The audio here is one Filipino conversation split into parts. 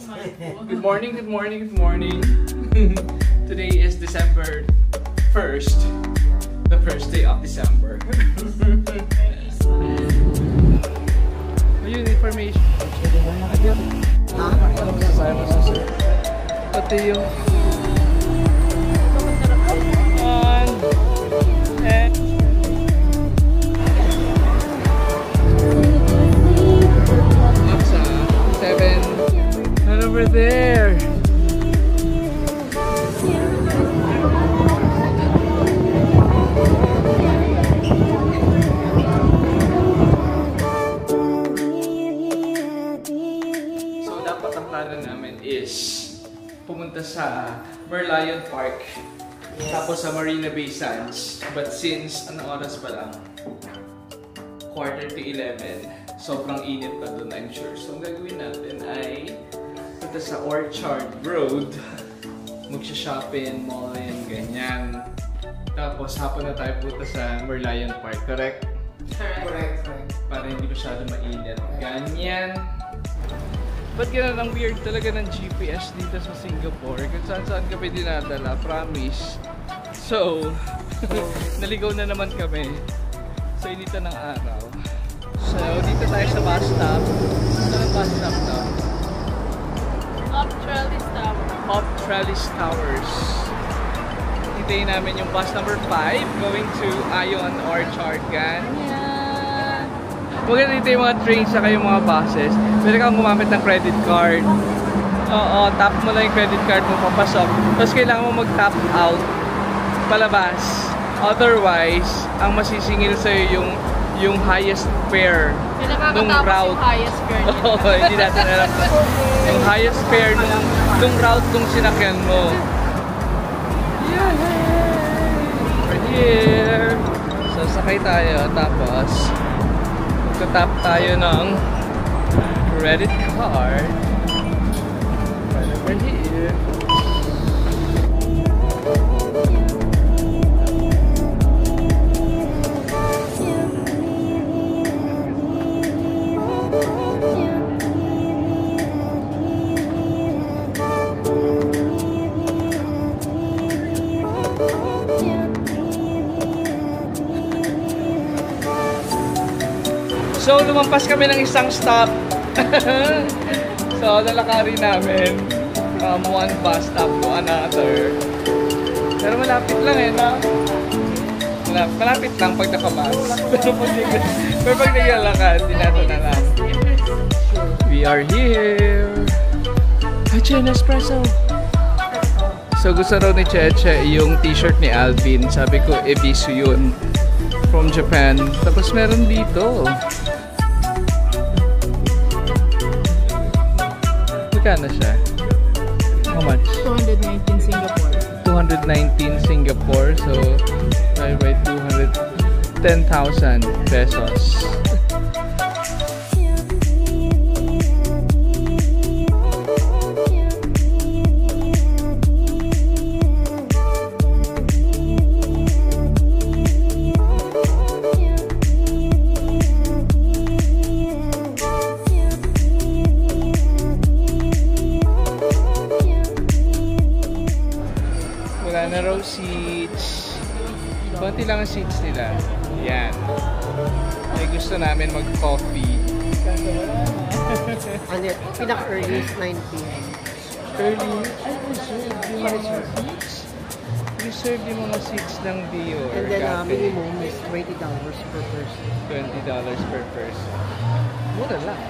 Good morning, good morning, good morning. Today is December 1st. The first day of December. Ayun, information. Pati yung over there. So dapat ang plano namin is pumunta sa Merlion Park tapos sa Marina Bay Sands. But since anong oras pa lang? 11:45. Sobrang init pa doon, I'm sure. So ang gagawin natin ay punta sa Orchard Road, magsha-shopping, mall, yan, ganyan. Tapos hapon na tayo punta sa Merlion Park, correct? Correct. Para hindi masyado mainit. Ganyan. Ba't ganun ang weird talaga ng GPS dito sa Singapore? Kung saan-saan kami dinadala, promise. So, naligaw na naman kami sa initan ng araw. So, dito tayo sa bus stop. Saan ang bus stop na? Up Trellis Towers. Hintayin namin yung bus number 5 going to Ion Orchard. Ganyan. Maganda dito yung mga trains saka yung mga buses. Pwede kang gumamit ng credit card. Oo, tap mo lang yung credit card mo papasok. Tapos kailangan mo mag-tap out palabas. Otherwise, ang masisingil sa'yo yung highest fare nung route. Yung highest fare Oo, hindi natin alam. Yung highest fare nung route nung sinakyan mo. Yay! We're here! So, sakay tayo. Tapos, magta-tap tayo ng credit card. We're here. So, lumampas kami ng isang stop. So, nalakari namin one bus stop to another. Pero malapit lang eh, no? Malapit lang pag nakabas. Pero pag naglalakad, di natin alam. We are here! Cheche Nespresso! So, gusto raw ni Cheche yung t-shirt ni Alvin. Sabi ko, Ebisu yun. From Japan. Tapos meron dito. Magkano siya? How much? 219 Singapore. 219 Singapore. So, by 10,000 pesos. Wala na raw seats. Konti lang ang seats nila. Yan. Ay gusto namin mag-coffee. Ano yun? Pinaka-early is 9 p.m. Early? Ay, reserve yung mga seats. Reserve yung mga seats ng Dior. And then minimum is $20 per person. $20 per person. Mura lang.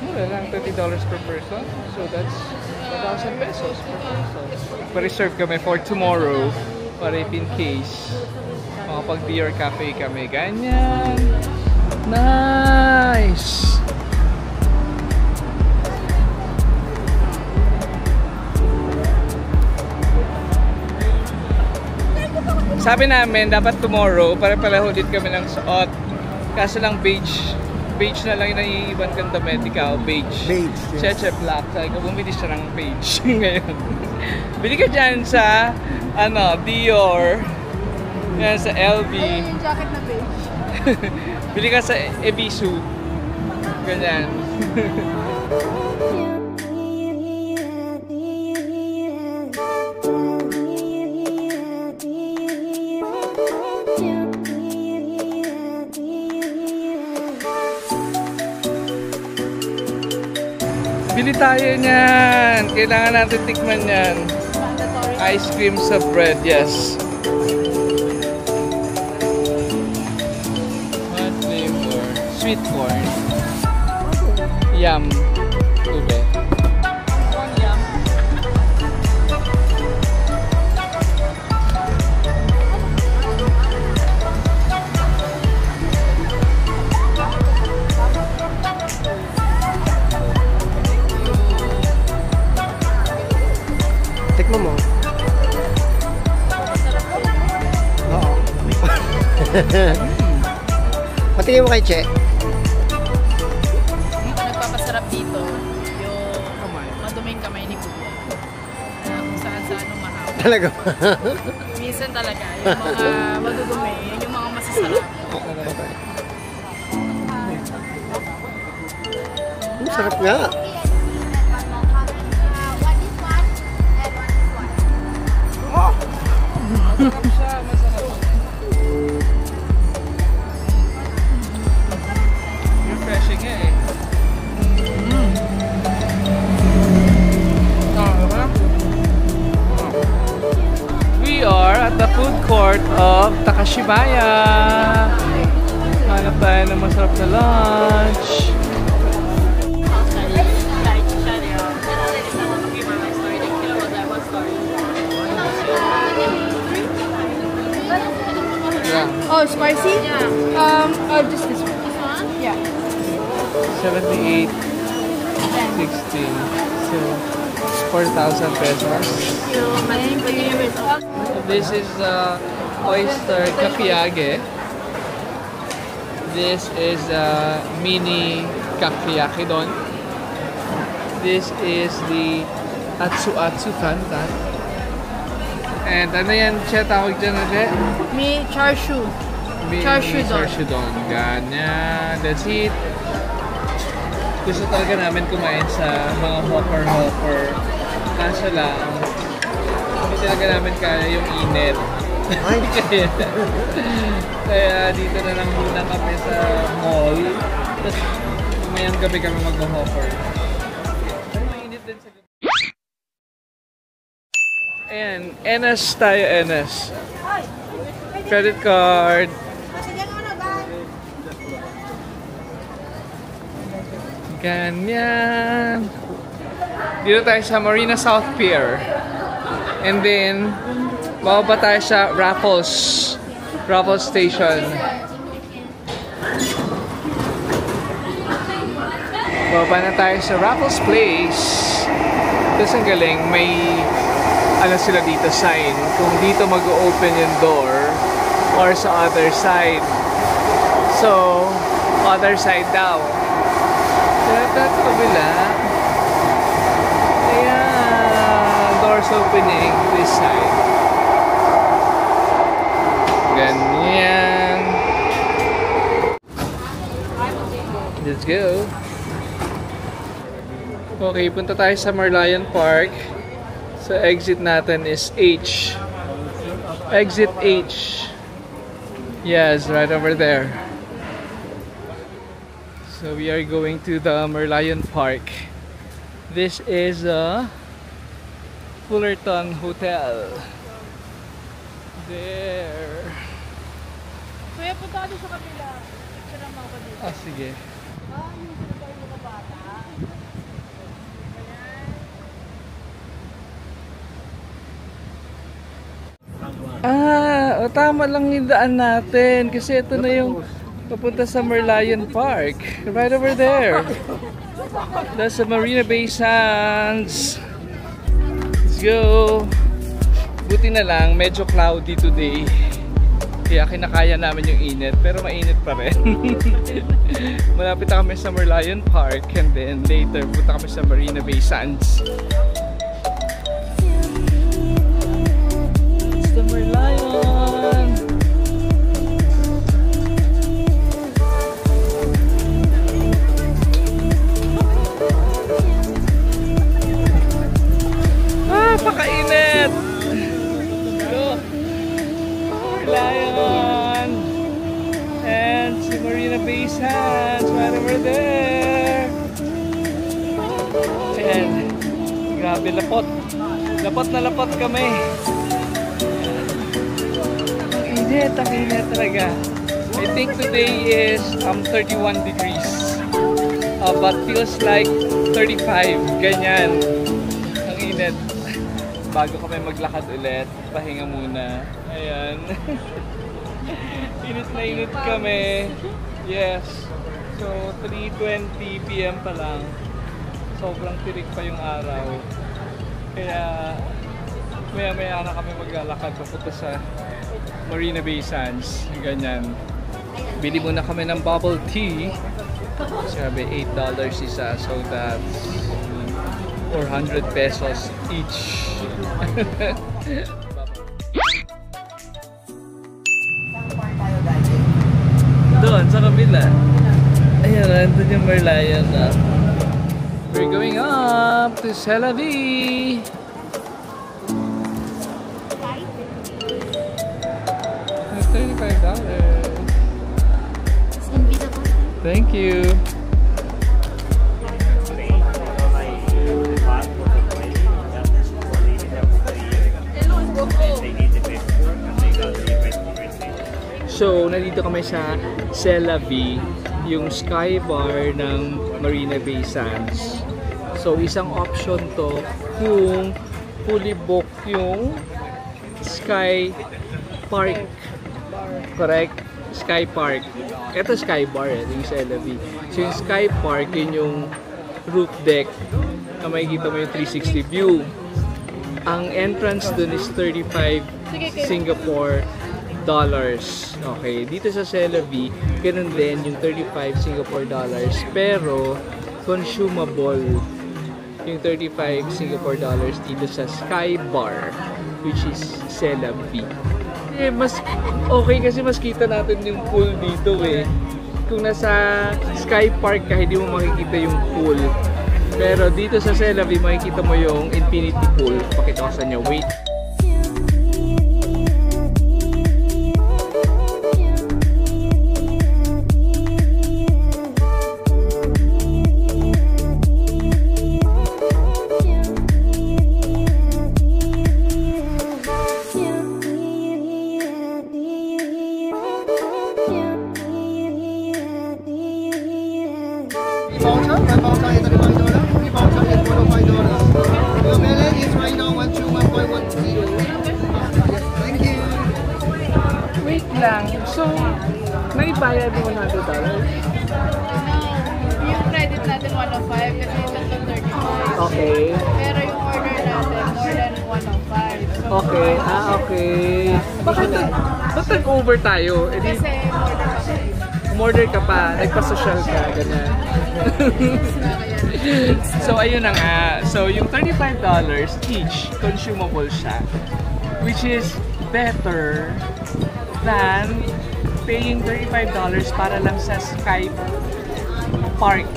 Mura lang, $20 per person. So that's 1,000 pesos per person. Pa-reserve kami for tomorrow para if in case makapag Dior Cafe kami. Ganyan. Nice! Sabi namin, dapat tomorrow, para ulit kami ng suot. Kaso lang beige na lang yung naiiwan kang damit. Ikaw, beige. Beige, yes. Cheche black. Sabi ko, bumili siya ng beige ngayon. Bili ka dyan sa, Dior. Yan sa LV. Ayun yung jacket na beige. Bili ka sa Ebisu. Ganyan. Bili tayo niyan. Kailangan natin tikman yan. Ice cream sa bread, yes. What flavor? Sweet corn. Yum. Ube. Yum. Tikman mo. Oo. Patingin mo kay Che. Nagpapasarap dito yung maduming kamay ni Kuya. Kung saan-saan mahaba. Talaga. Minsan talaga, yung mga madudumi, yun yung mga masasarap. Sarap nga. Masarap siya, masarap. Refreshing nga eh. We are at the food court of Takashibaya. Hanap tayo ng masarap na lunch. Oh, spicy? Yeah. Just this one. This one? Yeah. 78, 16. So, 4,000 pesos. Thank you. This is oyster kakiyage. This is mini kakiyaki don. This is the atsu-atsu tantan. And ano yan siya tawag dyan ulit? Me char siu. Char-siu don. Char-siu don. Ganyan. That's it. Gusto talaga namin kumain sa mga hopper. Kaso lang, hindi talaga namin kaya yung init. Kaya dito na lang muna kami sa mall. Tapos umayang gabi kami mag-hopper. Mainit din sa gabi. Ayan, NS tayo, NS. Credit card. Ganyan. Dito tayo sa Marina South Pier. And then, bababa tayo sa Raffles Station. Bababa na tayo sa Raffles Place. Tapos ang galing, may ano sila dito, sign. Kung dito mag-open yung door or sa other side. So, other side daw. Sa kabila. Ayan. Doors opening this side. Ganyan. Let's go. Okay, punta tayo sa Merlion Park. So, exit natin is H. Exit H. Yes, right over there. So, we are going to the Merlion Park. This is a Fullerton Hotel. There. Kuya, punta ka sa kabila. Picture lang ako dito. Ah, sige. Yung sila yung mga bata. Tama lang yung daan natin. Kasi ito na yung papunta sa Merlion Park. Right over there. That's the Marina Bay Sands. Let's go. Buti na lang, medyo cloudy today. Kaya kinakaya namin yung init. Pero mainit pa rin. Malapit na kami sa Merlion Park. And then later, punta kami sa Marina Bay Sands. It's the Merlion. Pakainit! Go! Lion! And si Marina Bay Sands right over there! Grabe, lapot. Lapot na lapot kami. Ang init talaga. I think today is 31 degrees. But feels like 35. Ganyan. Ang init. Bago kami maglakad ulit, pahinga muna. Ayan. Init na init kami. Yes. So, 3:20 PM pa lang. Sobrang tirik pa yung araw. Kaya, maya-maya na kami maglalakad papunta sa Marina Bay Sands. Ganyan. Bili muna kami ng bubble tea. Sabi, $8 isa. So, that's 400 pesos each. Doon, sa kabila. Ayan, nandun yung Merlion na. We're going up to Celavi. $35. Thank you. So, nandito kami sa Celavi, yung sky bar ng Marina Bay Sands. So, isang option to kung fully book yung Sky Park. Correct? Sky Park. Ito Sky Bar, yung Celavi. So, yung Sky Park, yun yung roof deck na makikita mo yung 360 view. Ang entrance dun is 35 Singapore dollars. Okay, dito sa Celavi, ganun din yung 35 Singapore dollars, pero consumable yung 35 Singapore dollars dito sa Sky Bar, which is Celavi. Eh, mas okay kasi mas kita natin yung pool dito eh. Kung nasa Sky Park ka, hindi mo makikita yung pool. Pero dito sa Celavi, makikita mo yung infinity pool. Pakita ko sa inyo. Wait. Voucher, my voucher is $35. Free voucher is $105. Your balance is right now 121.10. Yes, thank you. Wait lang. So, may bayad mo na $100? Yung credit natin 105 kasi ito 35. Okay. Pero yung order natin more than 105. So, Okay. Okay. Bakit nag-over tayo? Eh, di, kasi order kami. umorder ka pa, nagpa-social ka, ganyan. So, ayun na nga. So, yung $35 each, consumable siya. Which is better than paying $35 para lang sa Sky Park.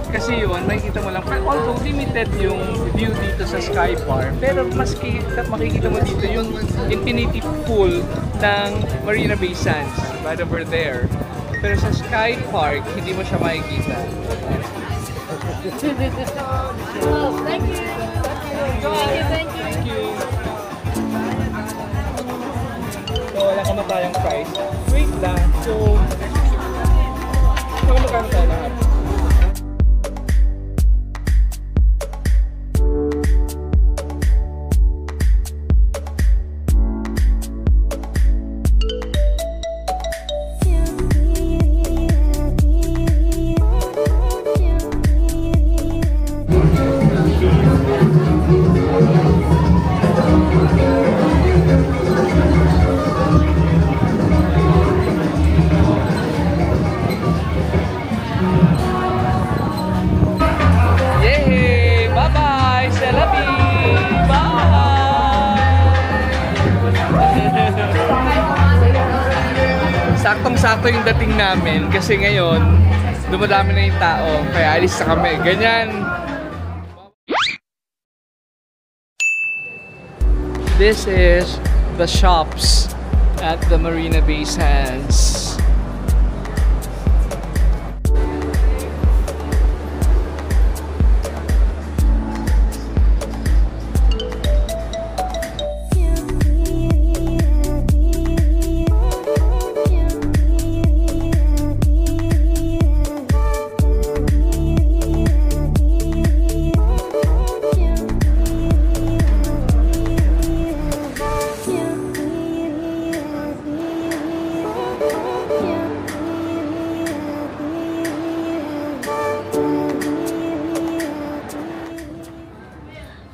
Kasi yun, makikita mo lang. Although limited yung view dito sa Sky Park, pero mas makikita mo dito yung infinity pool ng Marina Bay Sands right over there. Pero sa Sky Park, hindi mo siya makikita. Thank you. Thank you. So, wala ka matayang price. Wait lang. So, magkano tayo lahat? Saktong-sakto yung dating namin kasi ngayon dumadami na yung tao kaya alis na kami. Ganyan. This is the shops at the Marina Bay Sands.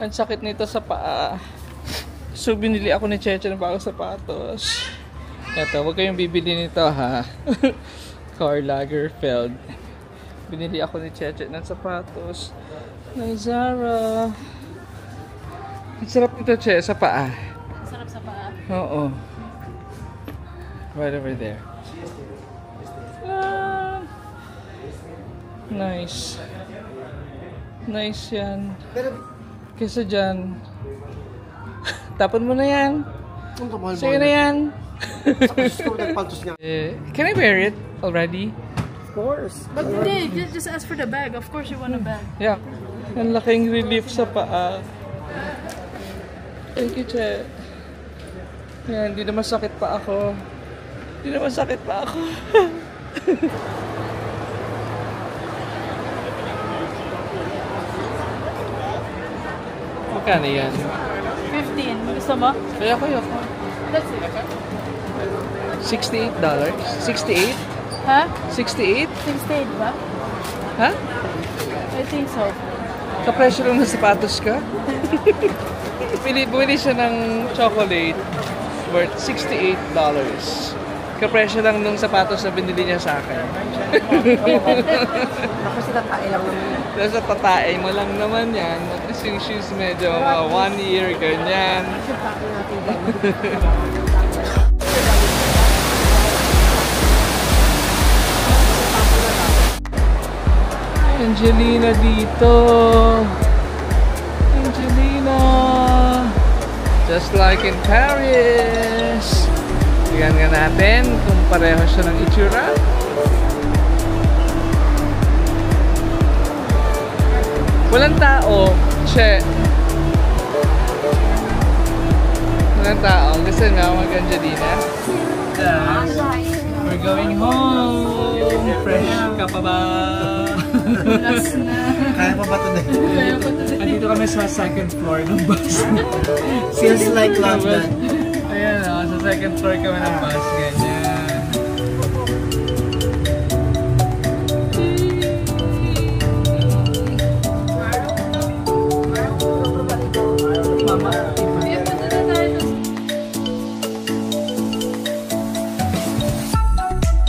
Ang sakit nito sa paa. So, binili ako ni Cheche ng bagong sapatos. Eto, huwag kayong bibili nito ha. Karl Lagerfeld. Binili ako ni Cheche ng sapatos ng Zara. Ang sarap nito, Che, sa paa. Sarap sa paa. Oo. Right over there. Ah, nice. Nice yan. Kesa dyan. Tapon mo na yan. Sa'yo na yan. Can I wear it already? Of course. But hindi, just ask for the bag. Of course you want a bag. Yeah. Ang laking relief sa paa. Thank you, Che. Yan, hindi na masakit pa ako. Hindi na masakit pa ako. Magkano yan? 15. Gusto mo? Kaya ko yun. That's it. $68? 68? Ha? 68? 68 ba? Ha? I think so. Kapresyo lang ng sapatos ka? Bumili siya ng chocolate worth $68. Kapresyo lang ng sapatos na binili niya sa akin. Ako sila tae lang naman. Tapos sa tatae mo lang naman yan. Tapos yung shoes medyo 1 year, ganyan. Angelina dito. Angelina. Just like in Paris. Tingnan nga natin kung pareho siya ng itsura. Walang tao. Che. Walang tao. Gusto nga mag-Angelina? Yes. We're going home. Fresh ka pa ba? Last na. Kaya pa ba ito na? Kaya pa ito. Andito kami sa second floor ng bus. Feels like London. Ayan o, sa second floor kami ng bus. Ganyan. Mama,